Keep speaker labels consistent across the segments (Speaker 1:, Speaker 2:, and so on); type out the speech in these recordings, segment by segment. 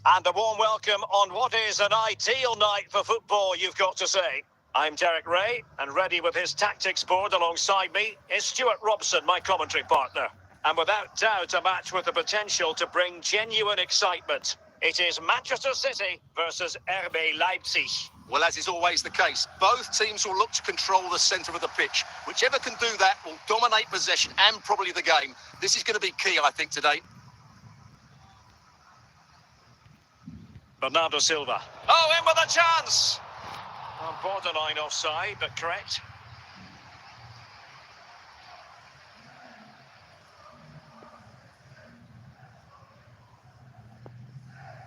Speaker 1: And a warm welcome on what is an ideal night for football, you've got to say. I'm Derek Ray, and ready with his tactics board alongside me is Stuart Robson, my commentary partner. And without doubt, a match with the potential to bring genuine excitement. It is Manchester City versus RB Leipzig.
Speaker 2: Well, as is always the case, both teams will look to control the centre of the pitch. Whichever can do that will dominate possession and probably the game. This is going to be key, I think, today.
Speaker 1: Bernardo Silva. Oh, in with a chance! Well, borderline offside, but correct.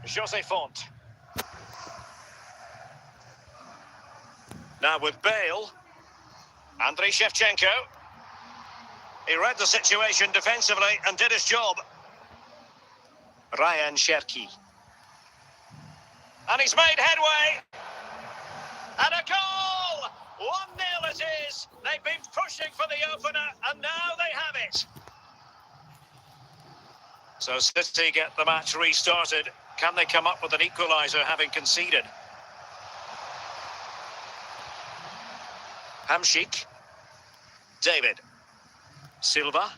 Speaker 1: Jose Font. Now with Bale. Andriy Shevchenko. He read the situation defensively and did his job. Ryan Cherki. And he's made headway. And a goal! 1-0 it is. They've been pushing for the opener, and now they have it. So City get the match restarted. Can they come up with an equaliser having conceded? Hamšík. David. Silva.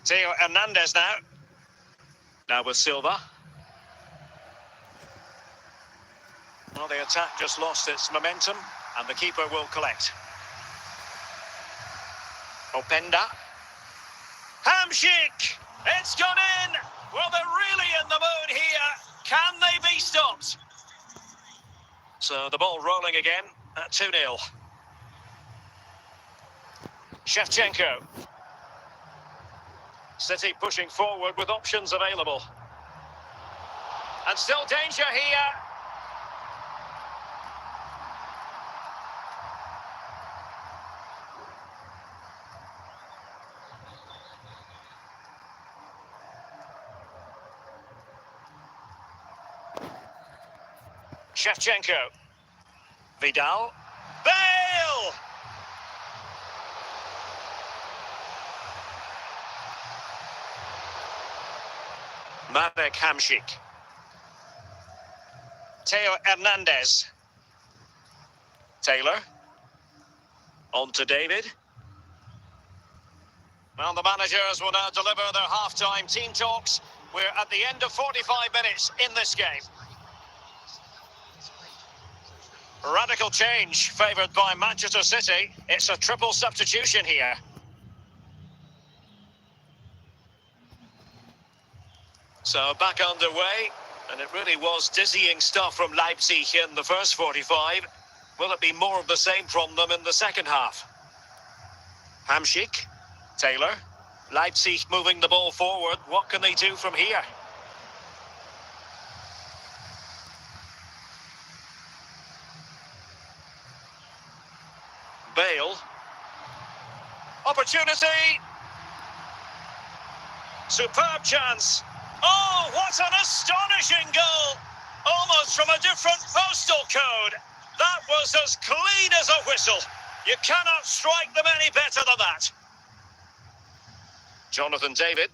Speaker 1: Theo Hernandez now. Now with Silva. Well, the attack just lost its momentum, and the keeper will collect. Openda. Hamšík! It's gone in! Well, they're really in the mood here. Can they be stopped? So the ball rolling again at 2-0. Shevchenko. City pushing forward with options available. And still danger here. Shevchenko. Vidal. Bale! Marek Hamšík. Theo Hernandez. Taylor. On to David. Well, the managers will now deliver their half-time team talks. We're at the end of 45 minutes in this game. Radical change favoured by Manchester City. It's a triple substitution here. So back underway, and it really was dizzying stuff from Leipzig in the first 45. Will it be more of the same from them in the second half? Hamšík, Taylor, Leipzig moving the ball forward. What can they do from here? Bale. Opportunity. Superb chance. Oh, what an astonishing goal. Almost from a different postal code. That was as clean as a whistle. You cannot strike them any better than that. Jonathan David.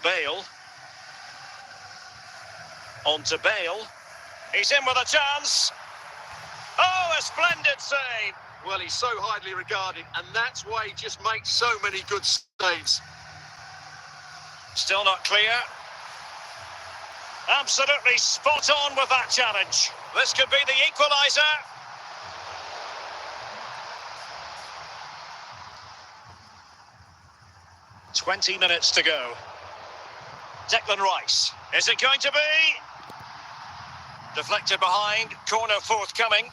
Speaker 1: Bale. On to Bale. He's in with a chance. Oh, a splendid save.
Speaker 2: Well, he's so highly regarded, and that's why he just makes so many good saves.
Speaker 1: Still not clear. Absolutely spot on with that challenge. This could be the equaliser. "20 minutes to go. Declan Rice. Is it going to be? Deflected behind, corner forthcoming.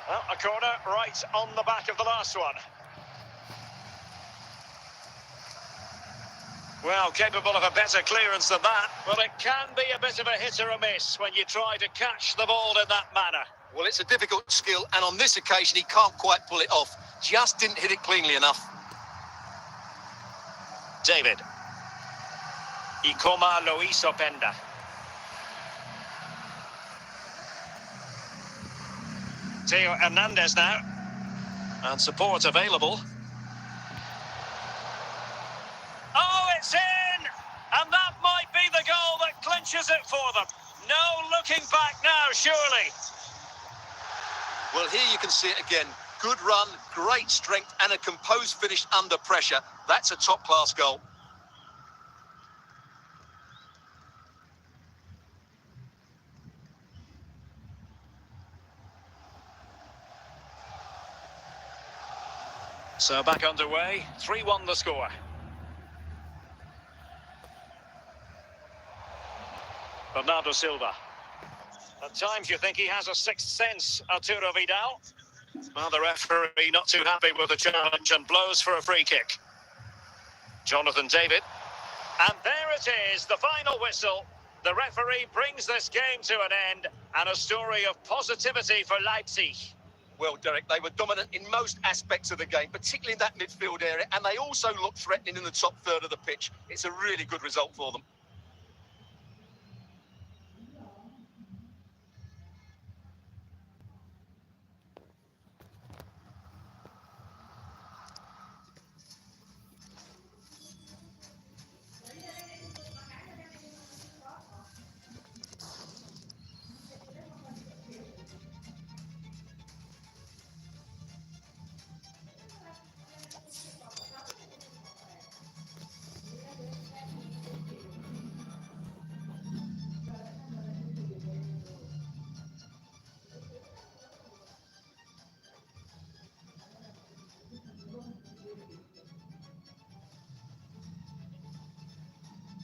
Speaker 1: Well, a corner right on the back of the last one. Well, capable of a better clearance than that. Well, it can be a bit of a hit or a miss when you try to catch the ball in that manner.
Speaker 2: Well, it's a difficult skill, and on this occasion, he can't quite pull it off. Just didn't hit it cleanly enough.
Speaker 1: David. Ikoma Luis Openda. Theo Hernandez now. And support available. Oh, it's in! And that might be the goal that clinches it for them. No looking back now, surely.
Speaker 2: Well, here you can see it again. Good run, great strength, and a composed finish under pressure. That's a top-class goal.
Speaker 1: So back underway, 3-1 the score. Bernardo Silva. At times you think he has a sixth sense, Arturo Vidal. Well, the referee not too happy with the challenge and blows for a free kick. Jonathan David. And there it is, the final whistle. The referee brings this game to an end, and a story of positivity for Leipzig.
Speaker 2: Well, Derek, they were dominant in most aspects of the game, particularly in that midfield area, and they also looked threatening in the top third of the pitch. It's a really good result for them.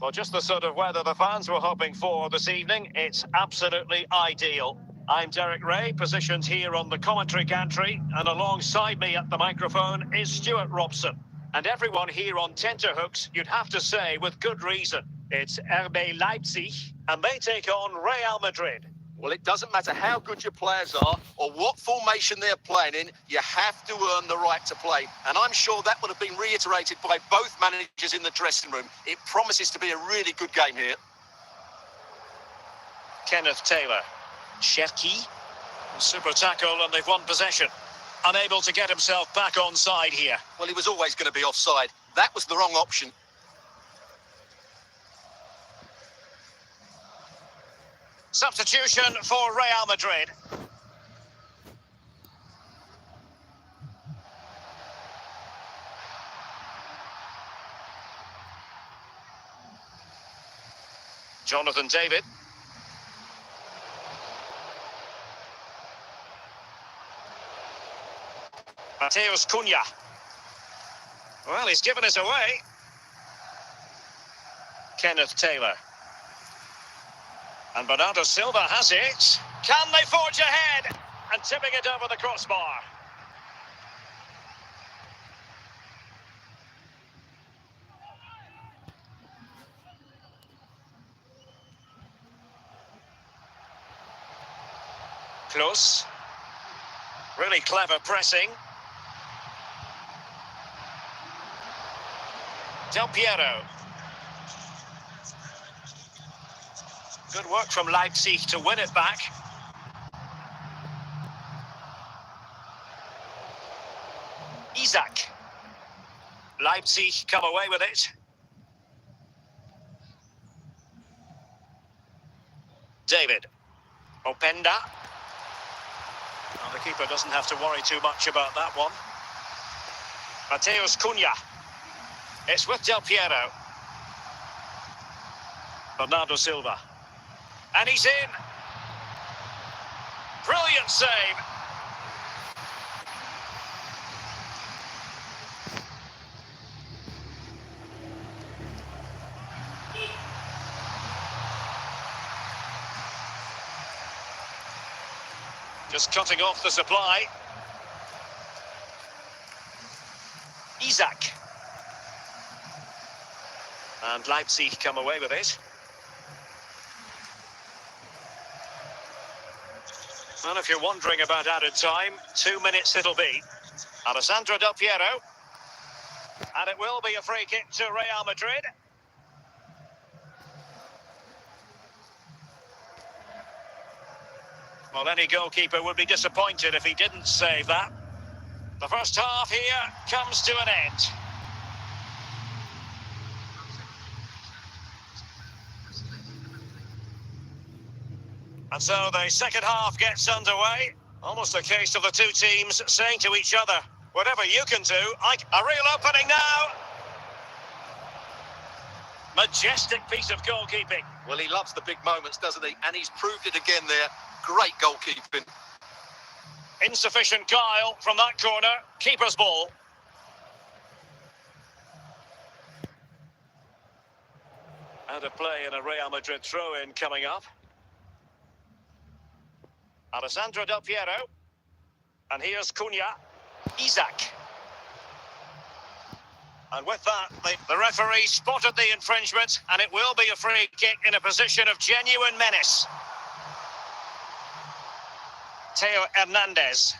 Speaker 1: Well, just the sort of weather the fans were hoping for this evening. It's absolutely ideal. I'm Derek Ray, positioned here on the commentary gantry, and alongside me at the microphone is Stuart Robson. And everyone here on tenterhooks, you'd have to say with good reason. It's RB Leipzig, and they take on Real Madrid.
Speaker 2: Well, it doesn't matter how good your players are or what formation they're playing in, you have to earn the right to play. And I'm sure that would have been reiterated by both managers in the dressing room. It promises to be a really good game here.
Speaker 1: Kenneth Taylor. Cherki. Super tackle, and they've won possession. Unable to get himself back on side here.
Speaker 2: Well, he was always going to be offside. That was the wrong option.
Speaker 1: Substitution for Real Madrid. Jonathan David. Mateus Cunha. Well, he's given us away. Kenneth Taylor. And Bernardo Silva has it. Can they forge ahead? And tipping it over the crossbar. Close. Really clever pressing. Del Piero. Good work from Leipzig to win it back. Isaac. Leipzig come away with it. David. Openda. Well, the keeper doesn't have to worry too much about that one. Mateus Cunha. It's with Del Piero. Bernardo Silva. And he's in. Brilliant save. Just cutting off the supply. Isaac. And Leipzig come away with it. Well, if you're wondering about added time, 2 minutes it'll be. Alessandro Del Piero. And it will be a free kick to Real Madrid. Well, any goalkeeper would be disappointed if he didn't save that. The first half here comes to an end. And so the second half gets underway. Almost a case of the two teams saying to each other, whatever you can do, a real opening now. Majestic piece of goalkeeping.
Speaker 2: Well, he loves the big moments, doesn't he? And he's proved it again there. Great goalkeeping.
Speaker 1: Insufficient guile from that corner. Keeper's ball. Out of play in a Real Madrid throw-in coming up. Alessandro Del Piero. And here's Cunha. Isaac. And with that, the referee spotted the infringement, and it will be a free kick in a position of genuine menace. Theo Hernandez.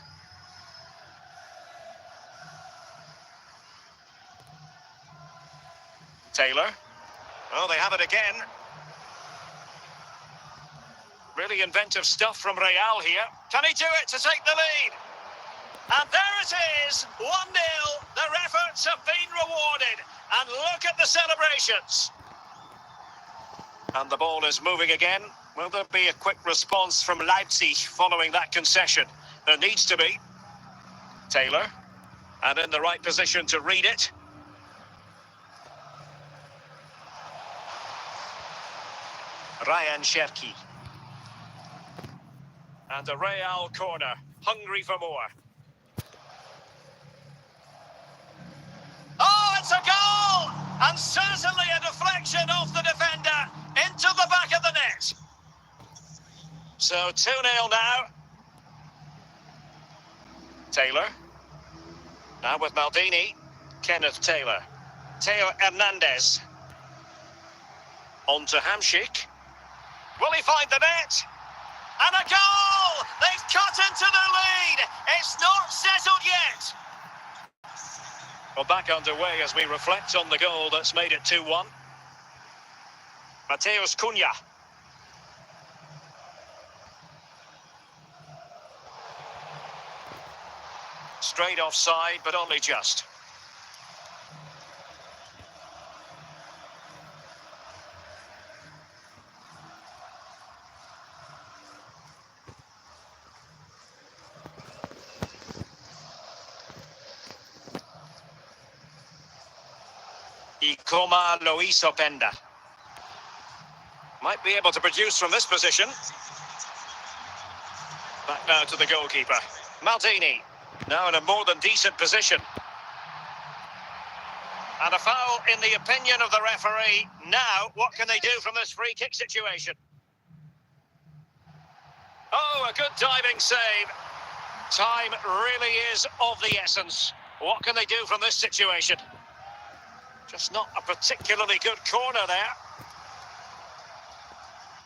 Speaker 1: Taylor. Oh, they have it again. Really inventive stuff from Real here. Can he do it to take the lead? And there it is, 1-0. Their efforts have been rewarded. And look at the celebrations. And the ball is moving again. Will there be a quick response from Leipzig following that concession? There needs to be. Taylor. And in the right position to read it. Ryan Cherki. And a Real corner, hungry for more. Oh, it's a goal! And certainly a deflection off the defender into the back of the net. So 2-0 now. Taylor. Now with Maldini. Kenneth Taylor. Theo Hernandez. On to Hamšík. Will he find the net? And a goal! They've cut into the lead. It's not settled yet. Well, back underway as we reflect on the goal that's made it 2-1. Matheus Cunha. Straight offside, but only just. Icoma Luis Openda. Might be able to produce from this position. Back now to the goalkeeper. Maldini. Now in a more than decent position. And a foul in the opinion of the referee. Now, what can they do from this free kick situation? Oh, a good diving save. Time really is of the essence. What can they do from this situation? Just not a particularly good corner there.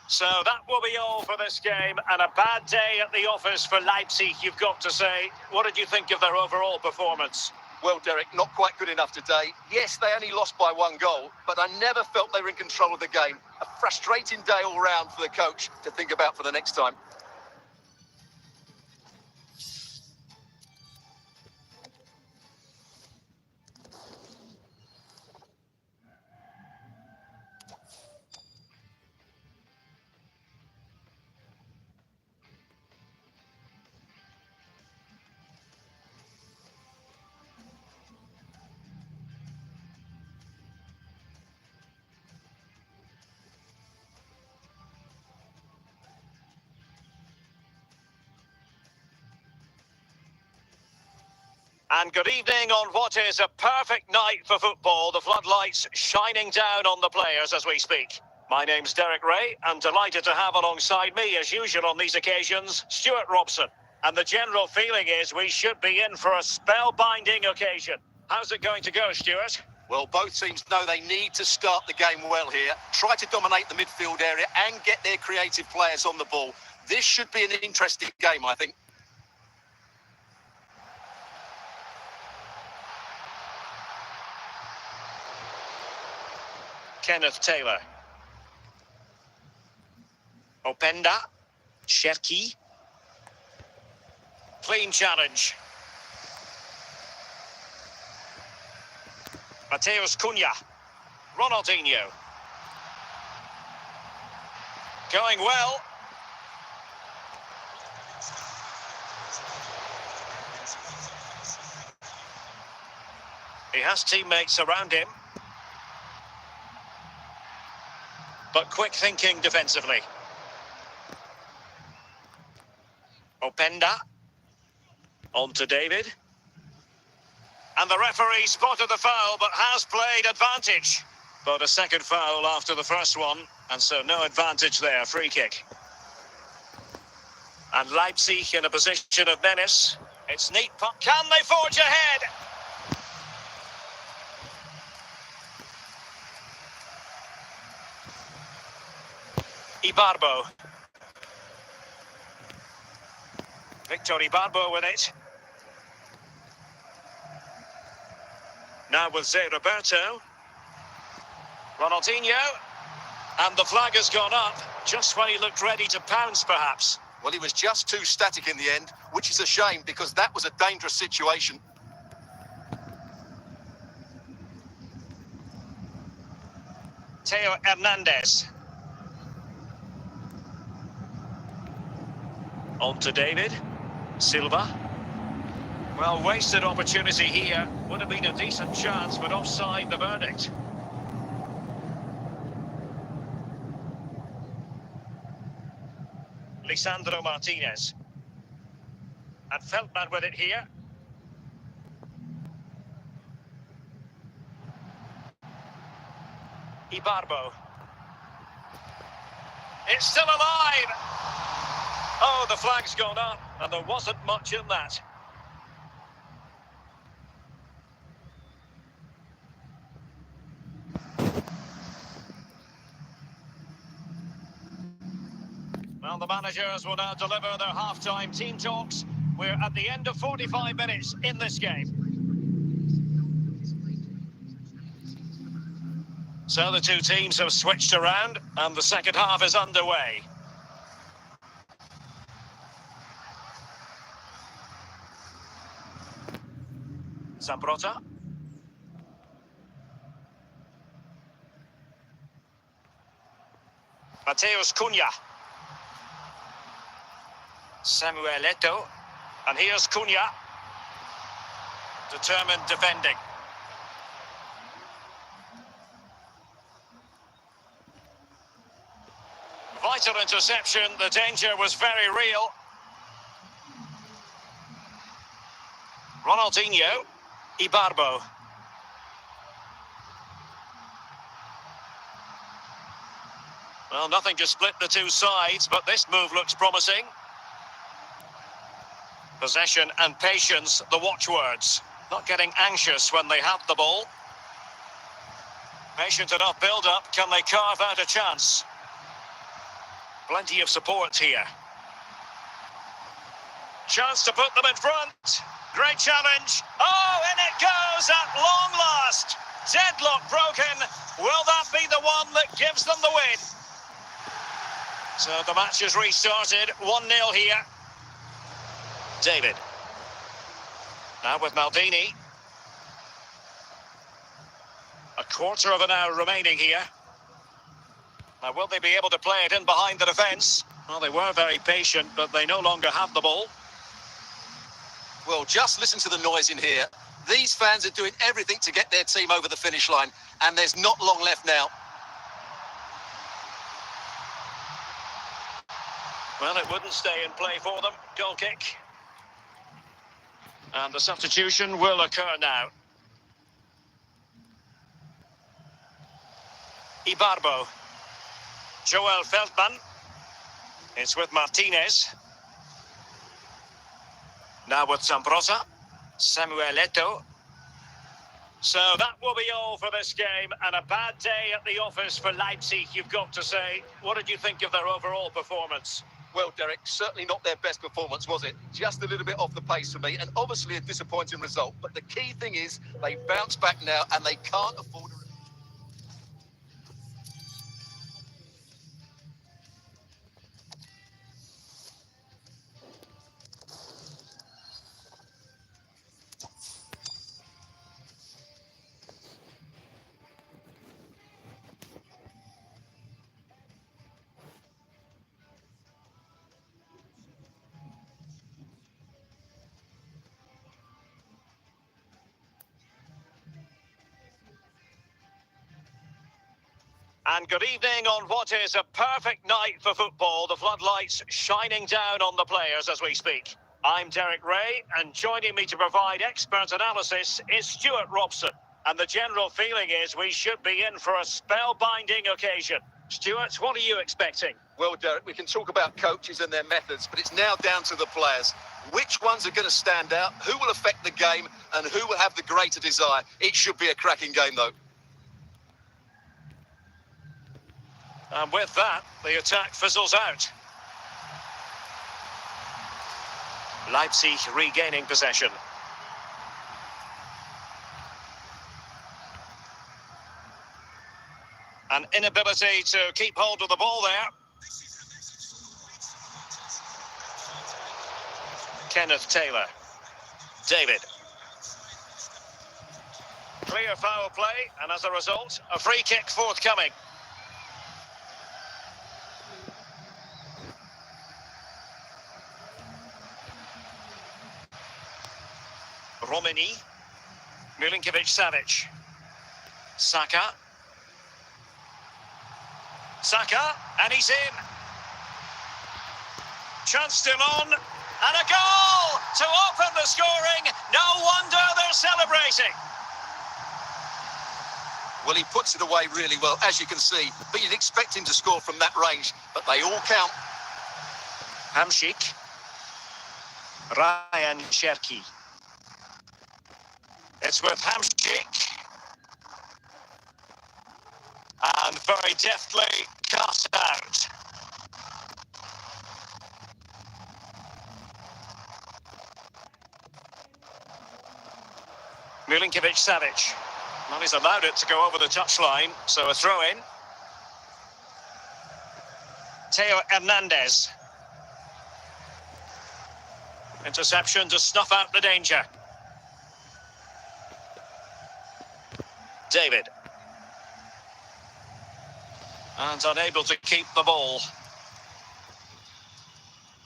Speaker 1: So that will be all for this game, and a bad day at the office for Leipzig, you've got to say. What did you think of their overall performance?
Speaker 2: Well, Derek, not quite good enough today. Yes, they only lost by 1 goal, but I never felt they were in control of the game. A frustrating day all round for the coach to think about for the next time.
Speaker 1: And good evening on what is a perfect night for football. The floodlights shining down on the players as we speak. My name's Derek Ray, and delighted to have alongside me, as usual on these occasions, Stuart Robson. And the general feeling is we should be in for a spellbinding occasion. How's it going to go, Stuart?
Speaker 2: Well, both teams know they need to start the game well here. Try to dominate the midfield area and get their creative players on the ball. This should be an interesting game, I think.
Speaker 1: Kenneth Taylor. Openda. Cherki. Clean challenge. Mateus Cunha. Ronaldinho. Going well. He has teammates around him. But quick thinking defensively. Openda. On to David. And the referee spotted the foul, but has played advantage. But a second foul after the first one, and so no advantage there, free kick. And Leipzig in a position of menace. It's neat puck. Can they forge ahead? Ibarbo. Victor Ibarbo with it. Now with Zé Roberto. Ronaldinho. And the flag has gone up, just when he looked ready to pounce, perhaps.
Speaker 2: Well, he was just too static in the end, which is a shame because that was a dangerous situation.
Speaker 1: Theo Hernandez. On to David. Silva. Well, wasted opportunity here. Would have been a decent chance, but offside the verdict. Lisandro Martinez. And Feldman with it here. Ibarbo. It's still alive! Oh, the flag's gone up, and there wasn't much in that. Well, the managers will now deliver their half-time team talks. We're at the end of 45 minutes in this game. So the two teams have switched around, and the second half is underway. Zambrota. Mateus Cunha. Samuel Eto'o. And here's Cunha. Determined defending. Vital interception. The danger was very real. Ronaldinho. Ibarbo. Well, nothing to split the two sides, but this move looks promising. Possession and patience, the watchwords. Not getting anxious when they have the ball. Patient enough build-up. Can they carve out a chance? Plenty of support here. Chance to put them in front. Great challenge. Oh, and it goes at long last. Deadlock broken. Will that be the one that gives them the win? So the match has restarted. 1-0 here. David. Now with Maldini. A quarter of an hour remaining here. Now will they be able to play it in behind the defence? Well, they were very patient, but they no longer have the ball.
Speaker 2: Well, just listen to the noise in here. These fans are doing everything to get their team over the finish line, and there's not long left now.
Speaker 1: Well, it wouldn't stay in play for them. Goal kick. And the substitution will occur now. Ibarbo. Joel Feldman. It's with Martinez. Now with Zambrota. Samuel Eto'o. So that will be all for this game, and a bad day at the office for Leipzig, you've got to say. What did you think of their overall performance?
Speaker 2: Well, Derek, certainly not their best performance, was it? Just a little bit off the pace for me, and obviously a disappointing result. But the key thing is they bounce back now, and they can't afford to...
Speaker 1: And good evening on what is a perfect night for football. The floodlights shining down on the players as we speak. I'm Derek Ray, and joining me to provide expert analysis is Stuart Robson. And the general feeling is we should be in for a spellbinding occasion. Stuart, what are you expecting?
Speaker 2: Well, Derek, we can talk about coaches and their methods, but it's now down to the players. Which ones are going to stand out, who will affect the game, and who will have the greater desire? It should be a cracking game, though.
Speaker 1: And with that, the attack fizzles out. Leipzig regaining possession. An inability to keep hold of the ball there. Kenneth Taylor. David. Clear foul play, and as a result, a free kick forthcoming. Romini. Milinkovic-Savic. Saka. Saka, and he's in. Chance still on, and a goal to open the scoring. No wonder they're celebrating.
Speaker 2: Well, he puts it away really well, as you can see, but you'd expect him to score from that range, but they all count.
Speaker 1: Hamšík. Ryan Cherki. It's with Hamšík. And very deftly cut out. Milinkovic-Savic. Well, he's allowed it to go over the touchline, so a throw-in. Theo Hernandez. Interception to snuff out the danger. David. And unable to keep the ball.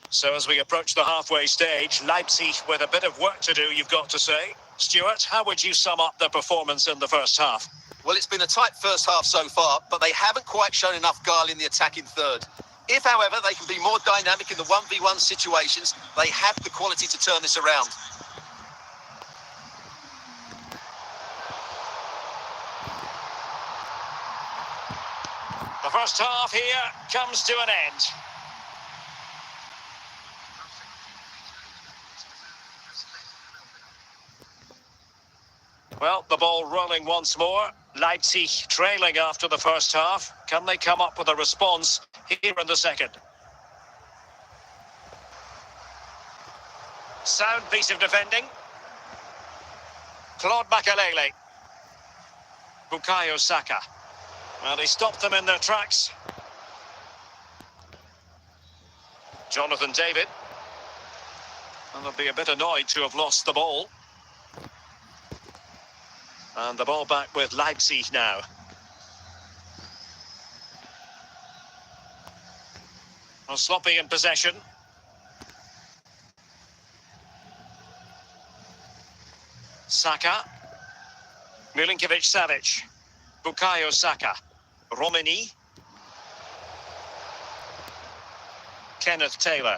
Speaker 1: So as we approach the halfway stage, Leipzig with a bit of work to do, you've got to say. Stuart, how would you sum up their performance in the first half?
Speaker 2: Well, it's been a tight first half so far, but they haven't quite shown enough guile in the attacking third. If, however, they can be more dynamic in the 1v1 situations, they have the quality to turn this around.
Speaker 1: The first half here comes to an end. Well, the ball rolling once more. Leipzig trailing after the first half. Can they come up with a response here in the second? Sound piece of defending. Claude Makelele. Bukayo Saka. Well, he stopped them in their tracks. Jonathan David. And they'll be a bit annoyed to have lost the ball. And the ball back with Leipzig now. Well, sloppy in possession. Saka. Milinkovic-Savic. Bukayo Saka. Romini. Kenneth Taylor.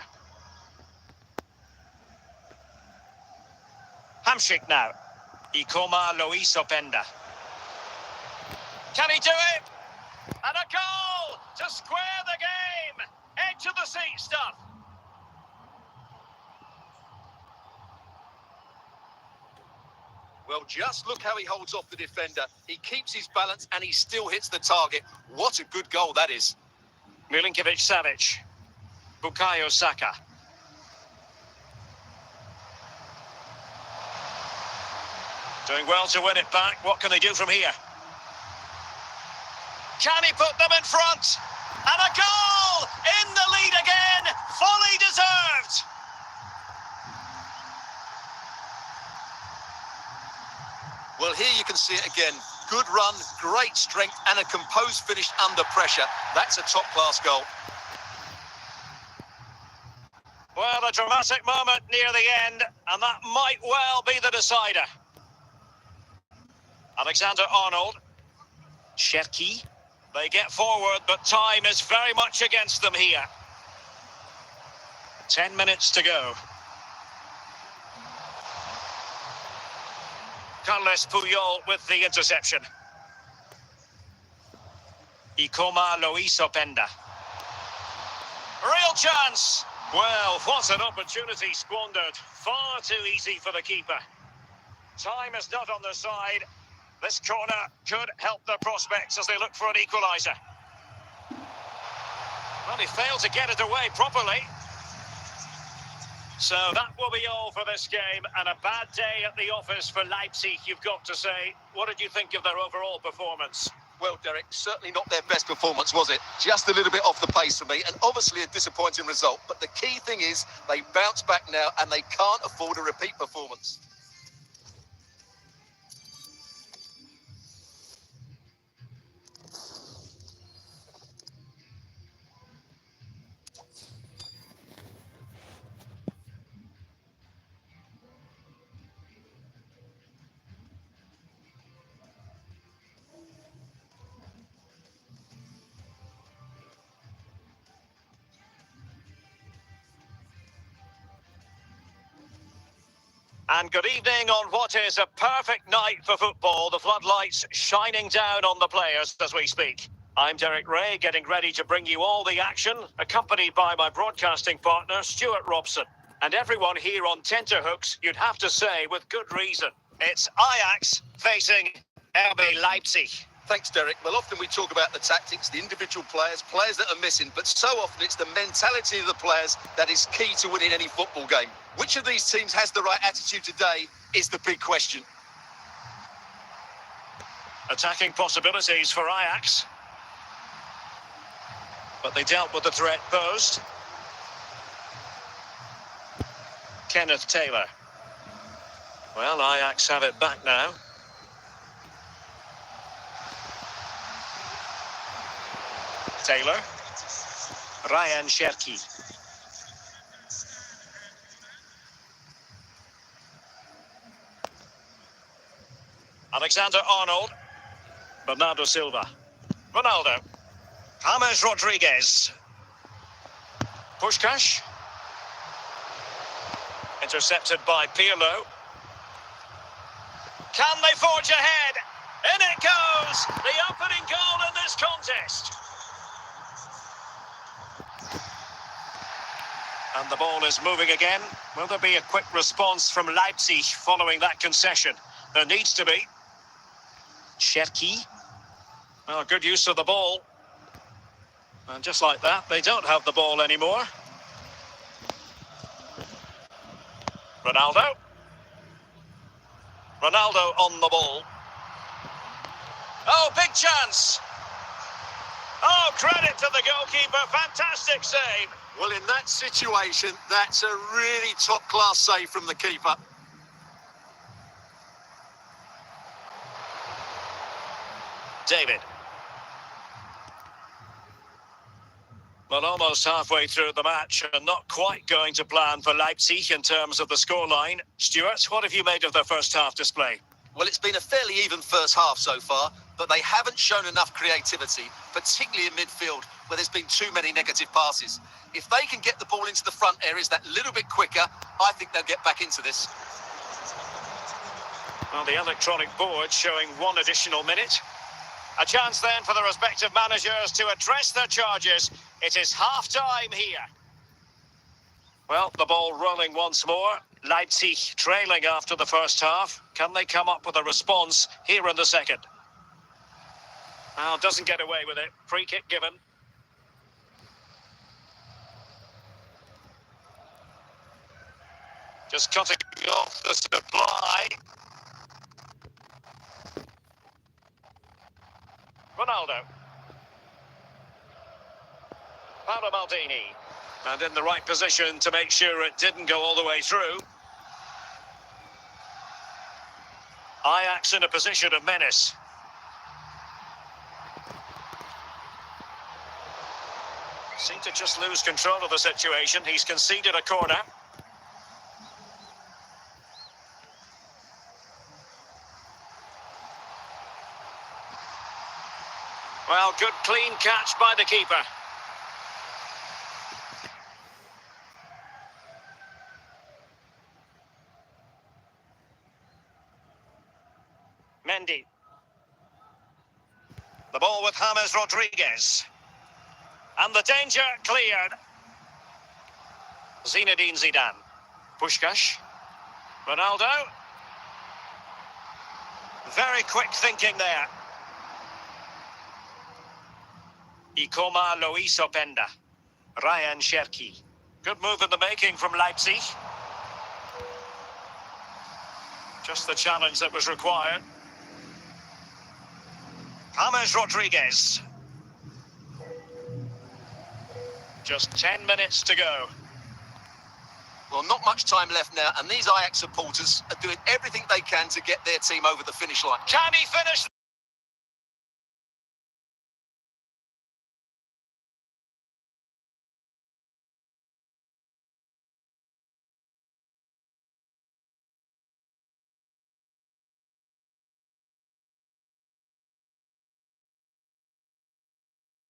Speaker 1: Hamšík now. Ikoma Luis Openda. Can he do it? And a goal to square the game. Edge of the seat stuff.
Speaker 2: Well, just look how he holds off the defender. He keeps his balance and he still hits the target. What a good goal that is.
Speaker 1: Milinkovic-Savic. Bukayo Saka. Doing well to win it back. What can they do from here? Can he put them in front? And a goal! In the lead again! Fully deserved!
Speaker 2: Well, here you can see it again. Good run, great strength, and a composed finish under pressure. That's a top-class goal.
Speaker 1: Well, a dramatic moment near the end, and that might well be the decider. Alexander-Arnold. Cherki. They get forward, but time is very much against them here. 10 minutes to go. Carles Puyol with the interception. Ikoma Loiso Penda. Real chance! Well, what an opportunity squandered. Far too easy for the keeper. Time is not on their side. This corner could help their prospects as they look for an equaliser. Well, he failed to get it away properly. So that will be all for this game, and a bad day at the office for Leipzig, you've got to say. What did you think of their overall performance?
Speaker 2: Well, Derek, certainly not their best performance, was it? Just a little bit off the pace for me, and obviously a disappointing result. But the key thing is they bounce back now, and they can't afford a repeat performance.
Speaker 1: And good evening on what is a perfect night for football. The floodlights shining down on the players as we speak. I'm Derek Ray, getting ready to bring you all the action, accompanied by my broadcasting partner, Stuart Robson. And everyone here on tenterhooks, you'd have to say, with good reason. It's Ajax facing RB Leipzig.
Speaker 2: Thanks, Derek. Well, often we talk about the tactics, the individual players that are missing, but so often it's the mentality of the players that is key to winning any football game. Which of these teams has the right attitude today is the big question.
Speaker 1: Attacking possibilities for Ajax. But they dealt with the threat posed. Kenneth Taylor. Well, Ajax have it back now. Taylor. Ryan Cherki. Alexander-Arnold. Bernardo Silva. Ronaldo. James Rodriguez. Puskás. Intercepted by Pirlo. Can they forge ahead? In it goes! The opening goal in this contest. And the ball is moving again. Will there be a quick response from Leipzig following that concession? There needs to be. Cherki. Well, good use of the ball. And just like that, they don't have the ball anymore. Ronaldo. Ronaldo on the ball. Oh, big chance. Oh, credit to the goalkeeper. Fantastic save.
Speaker 2: Well, in that situation, that's a really top-class save from the keeper.
Speaker 1: David. Well, almost halfway through the match and not quite going to plan for Leipzig in terms of the scoreline. Stuart, what have you made of their first half display?
Speaker 2: Well, it's been a fairly even first half so far, but they haven't shown enough creativity, particularly in midfield, where there's been too many negative passes. If they can get the ball into the front areas that little bit quicker, I think they'll get back into this.
Speaker 1: Well, the electronic board showing one additional minute. A chance then for the respective managers to address their charges. It is half-time here. Well, the ball rolling once more. Leipzig trailing after the first half. Can they come up with a response here in the second? Well, doesn't get away with it. Free kick given. Just cutting off the supply. Ronaldo. Paolo Maldini. And in the right position to make sure it didn't go all the way through. Ajax in a position of menace. Seemed to just lose control of the situation. He's conceded a corner. Well, good clean catch by the keeper. Mendy. The ball with James Rodriguez. And the danger cleared. Zinedine Zidane. Puskás. Ronaldo. Very quick thinking there. Ikoma Lois Openda. Ryan Cherki. Good move in the making from Leipzig. Just the challenge that was required. James Rodriguez. Just 10 minutes to go.
Speaker 2: Well, not much time left now, and these Ajax supporters are doing everything they can to get their team over the finish line.
Speaker 1: Can he finish?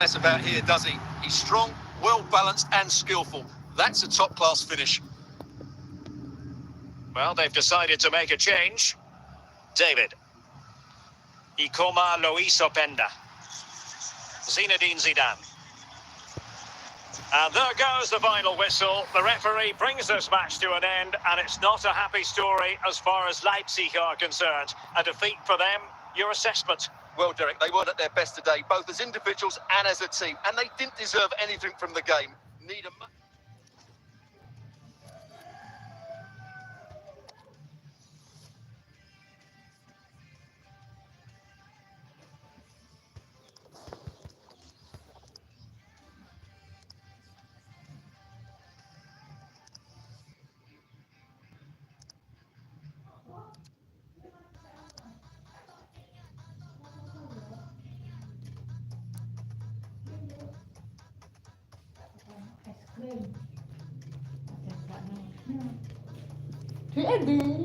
Speaker 2: That's about here, does he? He's strong, well-balanced and skillful. That's a top-class finish.
Speaker 1: Well, they've decided to make a change. David. Ikoma Lois Openda. Zinedine Zidane. And there goes the final whistle. The referee brings this match to an end, and it's not a happy story as far as Leipzig are concerned. A defeat for them. Your assessment?
Speaker 2: Well, Derek, they weren't at their best today, both as individuals and as a team, and they didn't deserve anything from the game. Need a...
Speaker 3: Ready.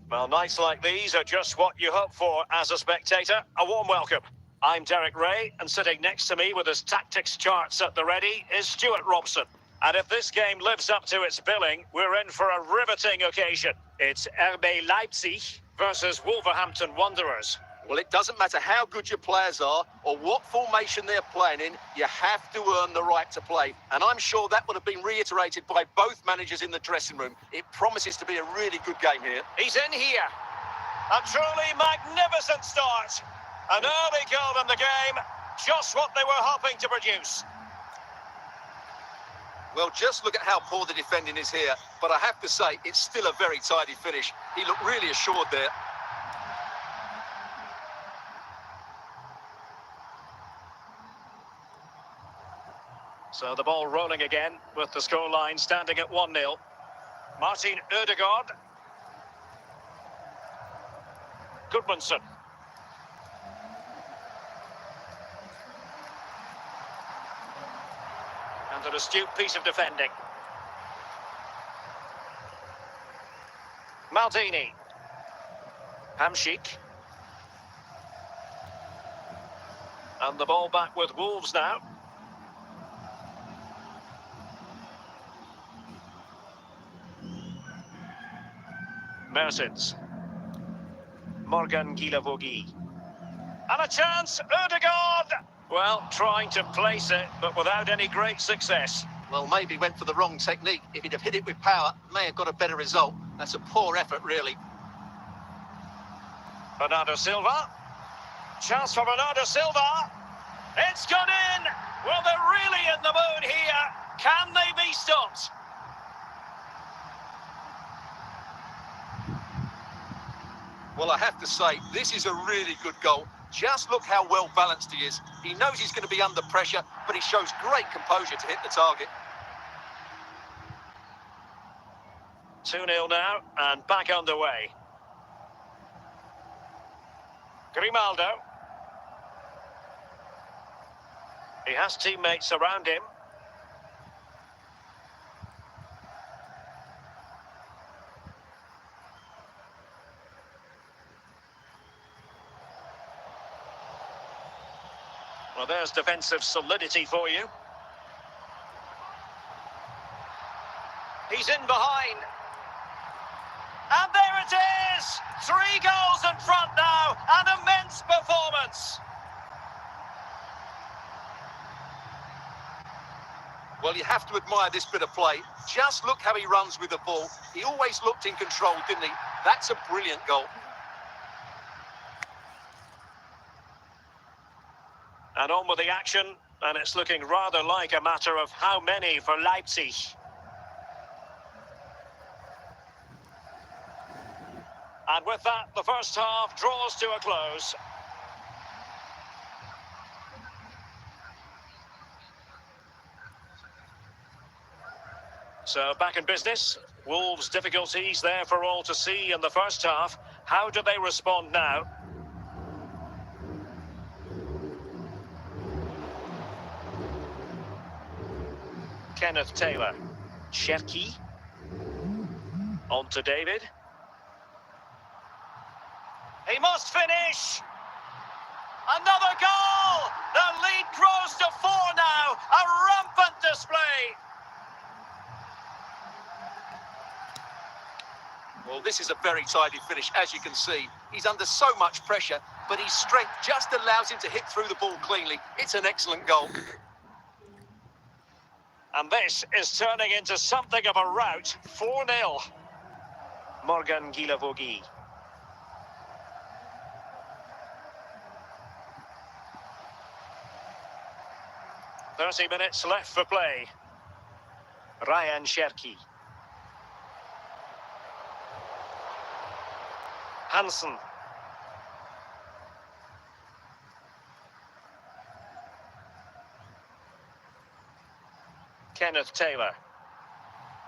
Speaker 1: Well, nights like these are just what you hope for as a spectator. A warm welcome. I'm Derek Ray, and sitting next to me with his tactics charts at the ready is Stuart Robson. And if this game lives up to its billing, we're in for a riveting occasion. It's RB Leipzig versus Wolverhampton Wanderers.
Speaker 2: Well, it doesn't matter how good your players are or what formation they're playing in, you have to earn the right to play. And I'm sure that would have been reiterated by both managers in the dressing room. It promises to be a really good game here.
Speaker 1: He's in here. A truly magnificent start. An early goal in the game, just what they were hoping to produce.
Speaker 2: Well, just look at how poor the defending is here. But I have to say, it's still a very tidy finish. He looked really assured there.
Speaker 1: So the ball rolling again with the scoreline standing at 1-0. Martin Ødegaard. Goodmanson. And an astute piece of defending. Maldini. Hamšík. And the ball back with Wolves now. Mertens. Morgan Guilavogui. And a chance, Ødegaard! Well, trying to place it, but without any great success.
Speaker 2: Well, maybe went for the wrong technique. If he'd have hit it with power, may have got a better result. That's a poor effort, really.
Speaker 1: Bernardo Silva. Chance for Bernardo Silva. It's gone in! Well, they're really in the mood here. Can they be stopped?
Speaker 2: Well, I have to say, this is a really good goal. Just look how well balanced he is. He knows he's going to be under pressure, but he shows great composure to hit the target.
Speaker 1: 2-0 now, and back underway. Grimaldo. He has teammates around him. Well, there's defensive solidity for you. He's in behind. And there it is! 3 goals in front now. An immense performance.
Speaker 2: Well, you have to admire this bit of play. Just look how he runs with the ball. He always looked in control, didn't he? That's a brilliant goal.
Speaker 1: And on with the action, and it's looking rather like a matter of how many for Leipzig. And with that, the first half draws to a close. So back in business. Wolves' difficulties there for all to see in the first half. How do they respond now? Kenneth Taylor. Cherki. On to David. He must finish! Another goal! The lead grows to 4 now. A rampant display.
Speaker 2: Well, this is a very tidy finish, as you can see. He's under so much pressure, but his strength just allows him to hit through the ball cleanly. It's an excellent goal.
Speaker 1: And this is turning into something of a rout. 4-0. Morgan Guilavogui. "30 minutes left for play." Ryan Cherki. Hansen. Kenneth Taylor.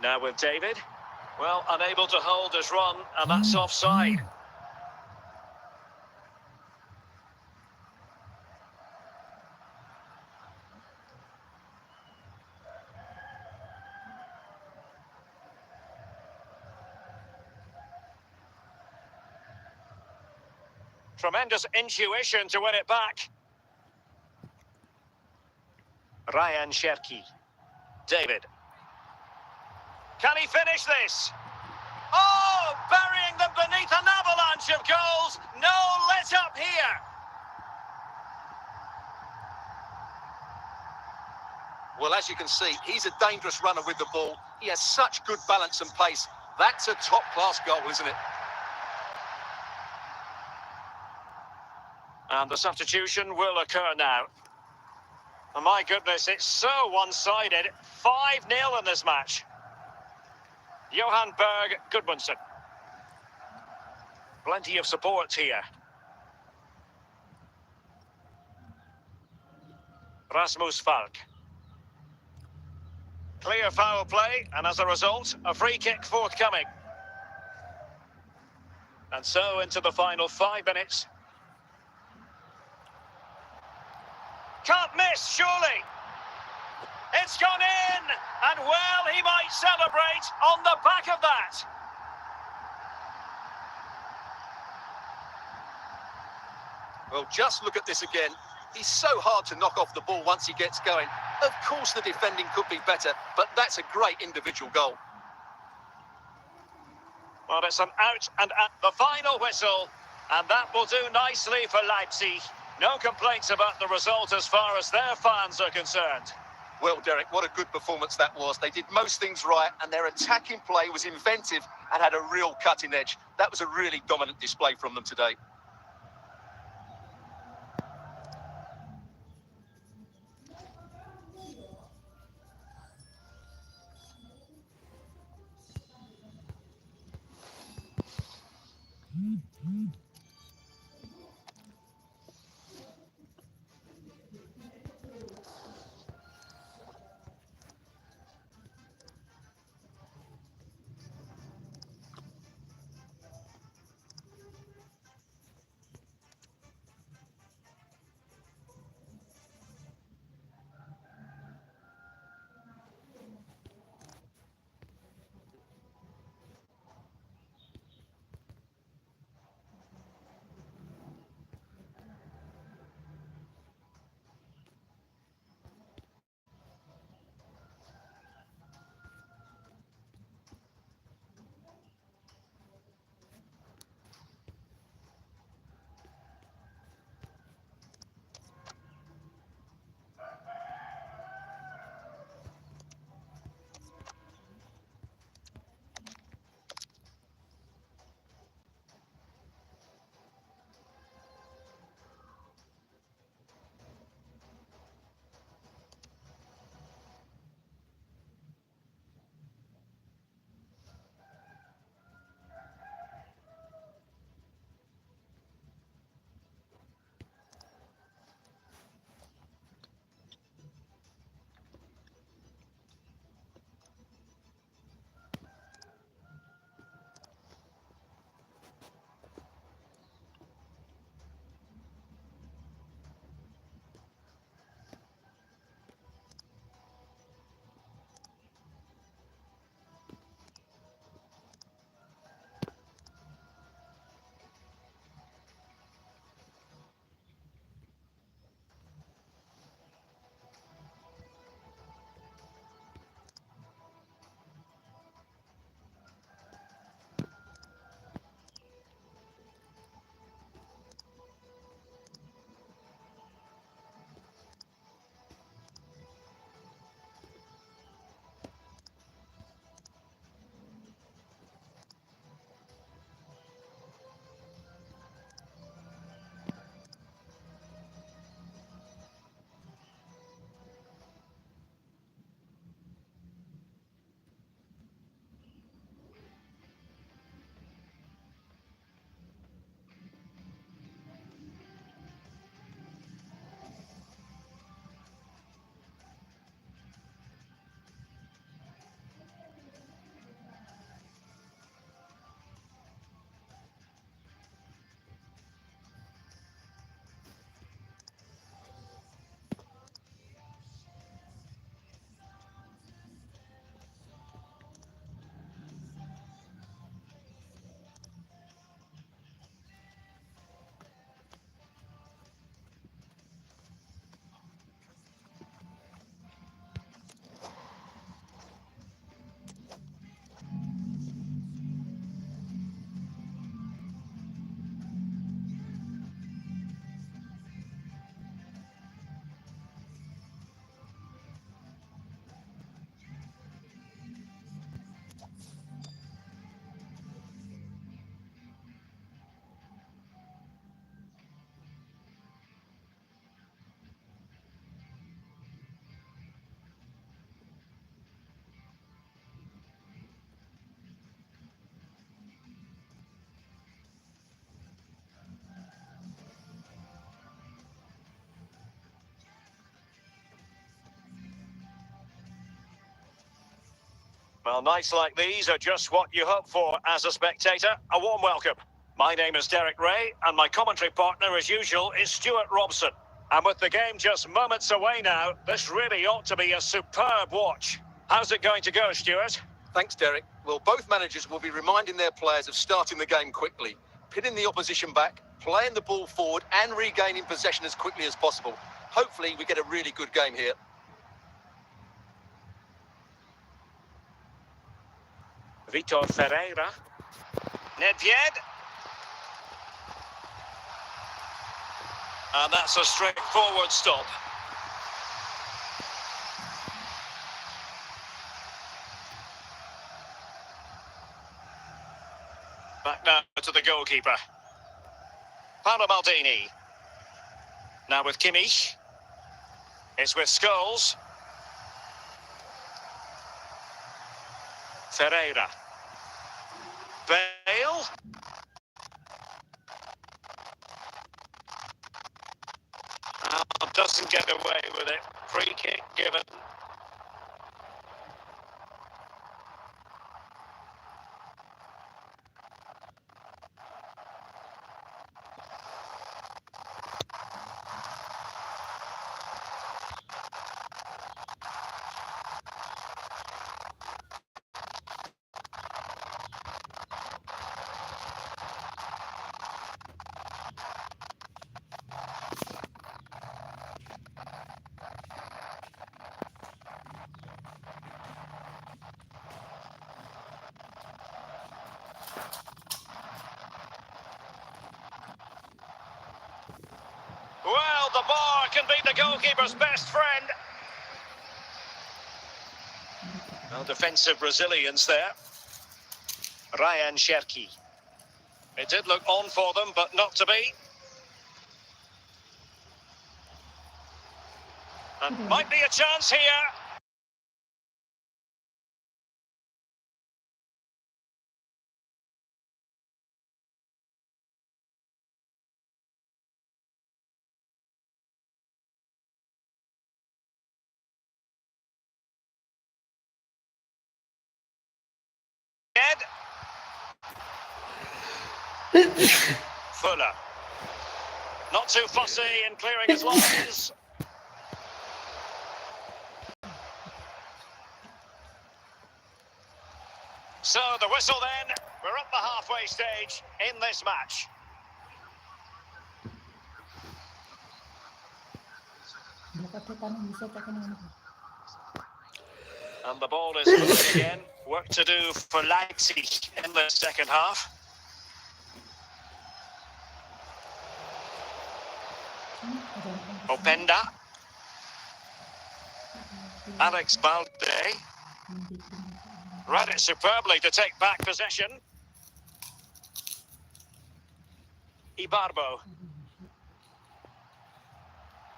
Speaker 1: Now with David. Well, unable to hold his run, and that's offside. Tremendous intuition to win it back. Ryan Cherki. David. Can he finish this? Oh, burying them beneath an avalanche of goals. No let up here.
Speaker 2: Well, as you can see, he's a dangerous runner with the ball. He has such good balance and pace. That's a top-class goal, isn't it?
Speaker 1: And the substitution will occur now. Oh, my goodness, it's so one-sided. 5-0 in this match. Johan Berg Gudmundsson. Plenty of support here. Rasmus Falk. Clear foul play, and as a result, a free kick forthcoming. And so into the final 5 minutes. Can't miss, surely. It's gone in, and well, he might celebrate on the back of that.
Speaker 2: Well, just look at this again. He's so hard to knock off the ball once he gets going. Of course, the defending could be better, but that's a great individual goal.
Speaker 1: Well, it's an out and at the final whistle, and that will do nicely for Leipzig. No complaints about the result as far as their fans are concerned.
Speaker 2: Well, Derek, what a good performance that was. They did most things right, and their attacking play was inventive and had a real cutting edge. That was a really dominant display from them today.
Speaker 1: Well, nights like these are just what you hope for as a spectator. A warm welcome. My name is Derek Ray, and my commentary partner, as usual, is Stuart Robson. And with the game just moments away now, this really ought to be a superb watch. How's it going to go, Stuart?
Speaker 2: Thanks, Derek. Well, both managers will be reminding their players of starting the game quickly, pinning the opposition back, playing the ball forward and regaining possession as quickly as possible. Hopefully, we get a really good game here.
Speaker 1: Vitor Ferreira. Nedved. And that's a straightforward stop. Back now to the goalkeeper. Paolo Maldini. Now with Kimmich. It's with Scholes. Ferreira. Bale. Doesn't get away with it. Free kick given. Well, the bar can be the goalkeeper's best friend. Well, defensive resilience there. Ryan Cherki. It did look on for them, but not to be. And might be a chance here. Fuller. Not too fussy in clearing his lines. So the whistle then. We're up the halfway stage in this match. And the ball is moving again. Work to do for Leipzig in the second half. Openda. Alex Balde. Read it superbly to take back possession. Ibarbo.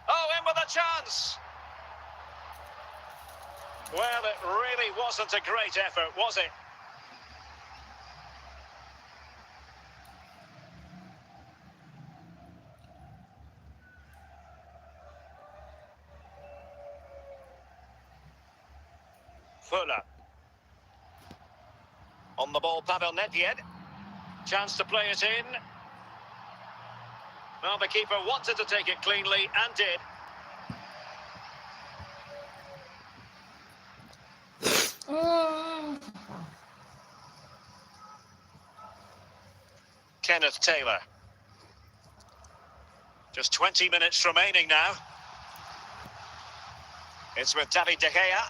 Speaker 1: Oh, in with a chance. Well, it really wasn't a great effort, was it? Fuller. On the ball, Pavel Nedved. Chance to play it in. Well, the keeper wanted to take it cleanly and did. Kenneth Taylor. Just 20 minutes remaining now. It's with David De Gea.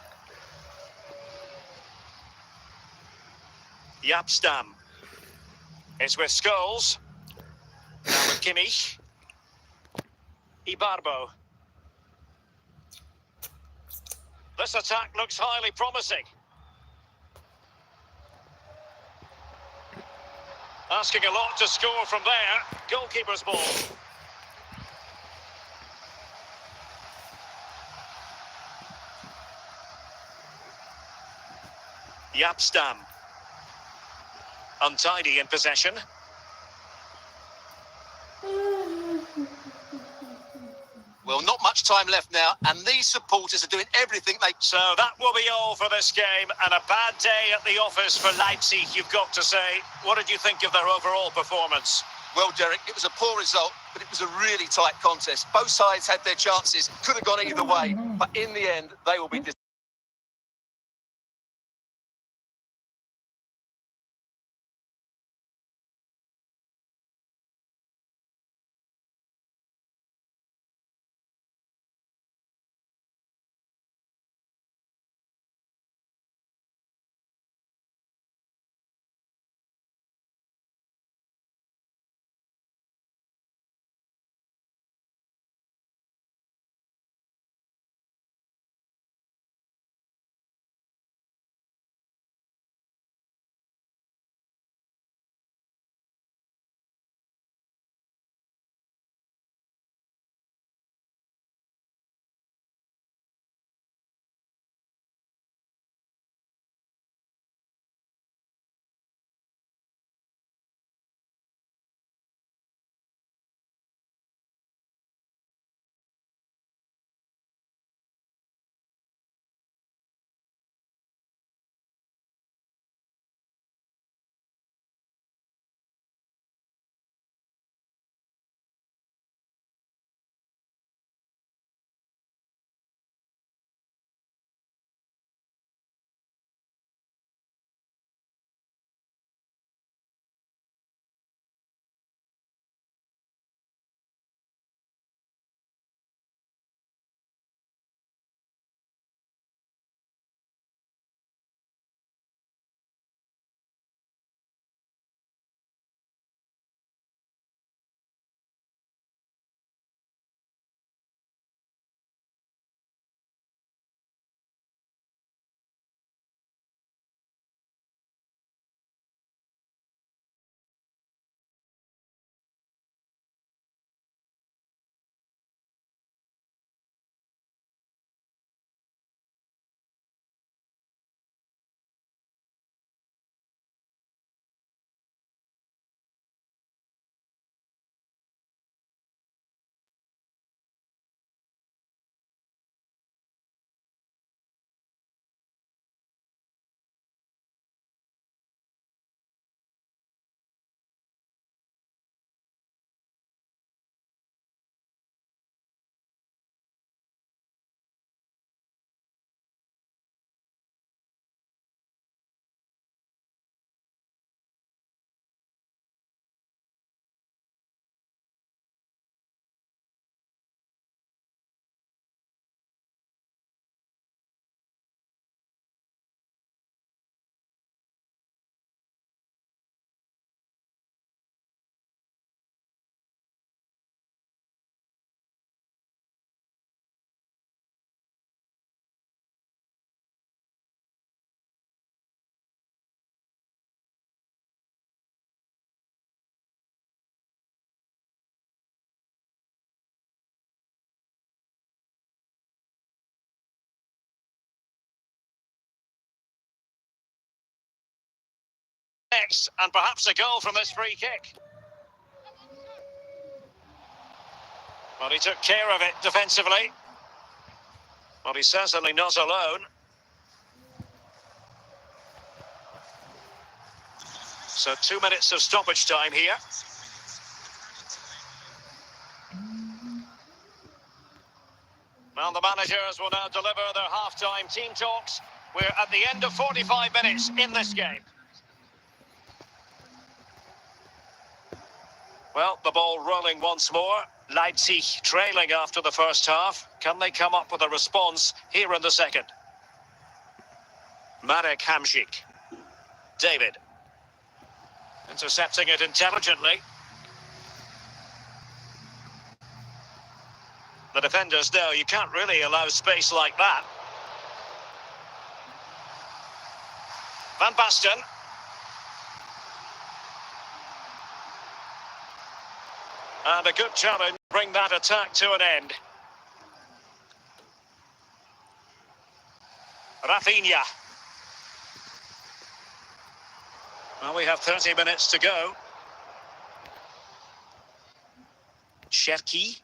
Speaker 1: Yapstam. It's with Scholes. Now with Kimmich. Ibarbo. This attack looks highly promising. Asking a lot to score from there. Goalkeeper's ball. Yapstam. Untidy in possession.
Speaker 2: Well, not much time left now, and these supporters are doing everything they...
Speaker 1: So that will be all for this game, and a bad day at the office for Leipzig, you've got to say. What did you think of their overall performance?
Speaker 2: Well, Derek, it was a poor result, but it was a really tight contest. Both sides had their chances, could have gone either way, but in the end, they will be...
Speaker 1: Next, and perhaps a goal from this free kick. Well, he took care of it defensively. Well, he's certainly not alone. So 2 minutes of stoppage time here. Well, the managers will now deliver their half-time team talks. We're at the end of 45 minutes in this game. Well, the ball rolling once more. Leipzig trailing after the first half. Can they come up with a response here in the second? Marek Hamsik. David. Intercepting it intelligently. The defenders know you can't really allow space like that. Van Basten. And a good challenge, bring that attack to an end. Rafinha. Well, we have 30 minutes to go. Cherki.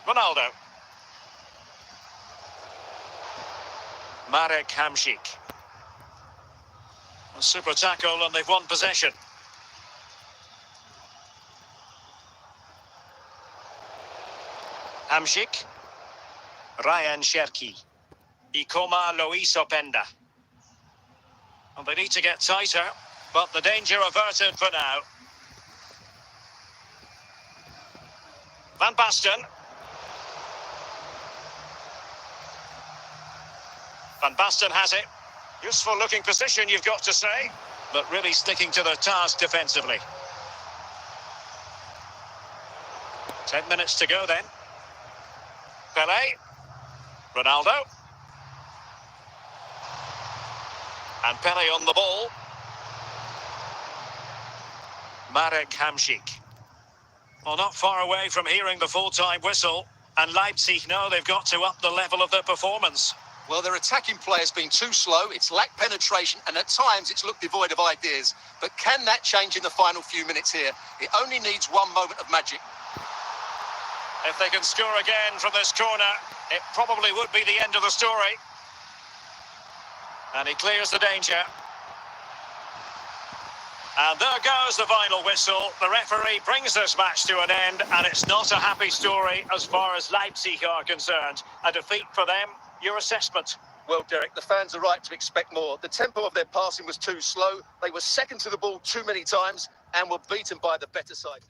Speaker 1: Ronaldo. Marek Hamšík. A super tackle and they've won possession. Hamšík. Ryan Cherki. Ikoma Luis Openda. And they need to get tighter, but the danger averted for now. Van Basten. Van Basten has it. Useful looking position, you've got to say, but really sticking to their task defensively. 10 minutes to go then. Pelé. Ronaldo. And Pelé on the ball. Marek Hamšík. Well, not far away from hearing the full-time whistle. And Leipzig know they've got to up the level of their performance.
Speaker 2: Well, their attacking player's been too slow, it's lacked penetration, and at times it's looked devoid of ideas. But can that change in the final few minutes here? It only needs one moment of magic.
Speaker 1: If they can score again from this corner, it probably would be the end of the story. And he clears the danger. And there goes the final whistle. The referee brings this match to an end, and it's not a happy story as far as Leipzig are concerned. A defeat for them. Your assessment?
Speaker 2: Well, Derek, the fans are right to expect more. The tempo of their passing was too slow. They were second to the ball too many times and were beaten by the better side.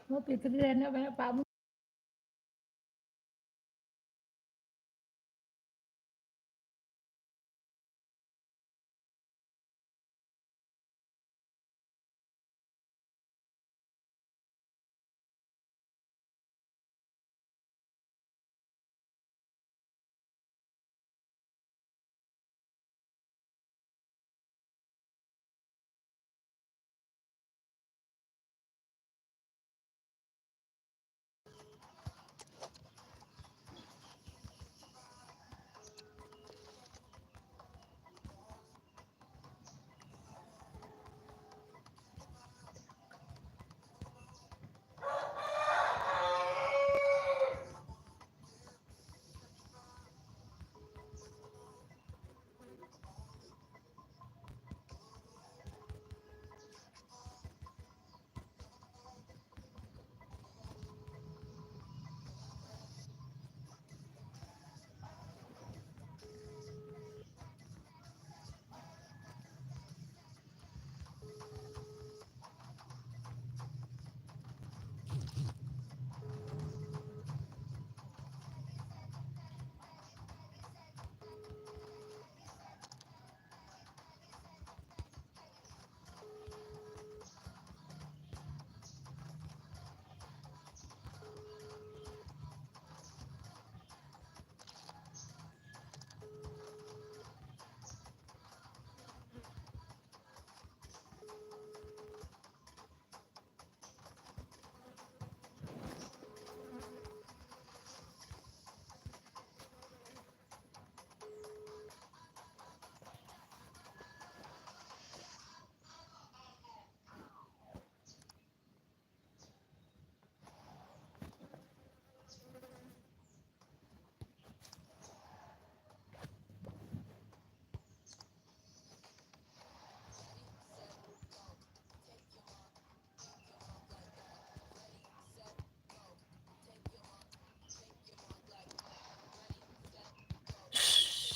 Speaker 3: Mau Fitri dan banyak Pak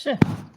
Speaker 3: Shh.